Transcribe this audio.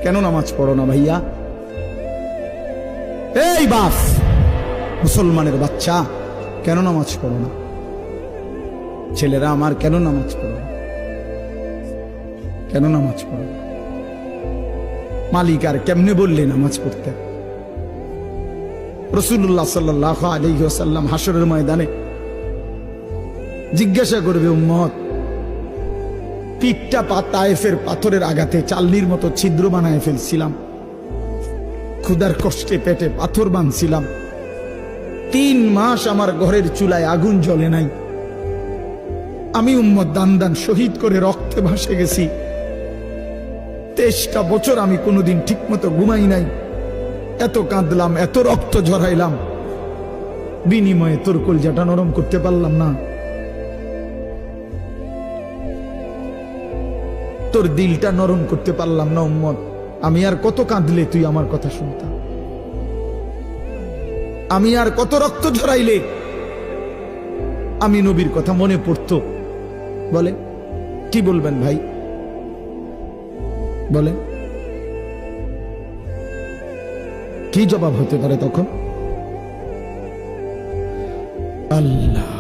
কেন নামাজ পড়ো না ভাইয়া? এই বাপ, মুসলমানের বাচ্চা, কেন নামাজ পড়ো না? ছেলেরা আমার, কেন নামাজ পড়ো না? কেন নামাজ পড়ো না? মালিক আর কেমনে বললে নামাজ পড়তে? রাসূলুল্লাহ সাল্লাল্লাহু আলাইহি ওয়াসাল্লাম হাসরের ময়দানে জিজ্ঞাসা করবে, উম্মত, পিঠটা তায়েফের পাথরের আঘাতে চাল্লির মতো ছিদ্র বানায় ফেলছিলাম, ক্ষুধার কষ্টে পেটে পাথর বাঁধছিলাম, 3 মাস আমার ঘরের চুলায় আগুন জ্বলে নাই, আমি উম্মত দান দান শহীদ করে রক্তে ভাসে গেছি, 23টা বছর আমি কোনোদিন ঠিক মতো ঘুমাই নাই, এত কাঁদলাম, এত রক্ত ঝরাইলাম, বিনিময়ে তোর কলজাটা নরম করতে পারলাম না, তোর দিলটা নরম করতে পারলাম না উম্মত। আমি আর কত কাঁদলে তুই আমার কথা শুনতাম? আমি আর কত রক্ত ঝরাইলে আমি নবীর কথা মনে পড়তো? বলে কি বলবেন ভাই? বলেন কি জবাব হতে পারে তখন? আল্লাহ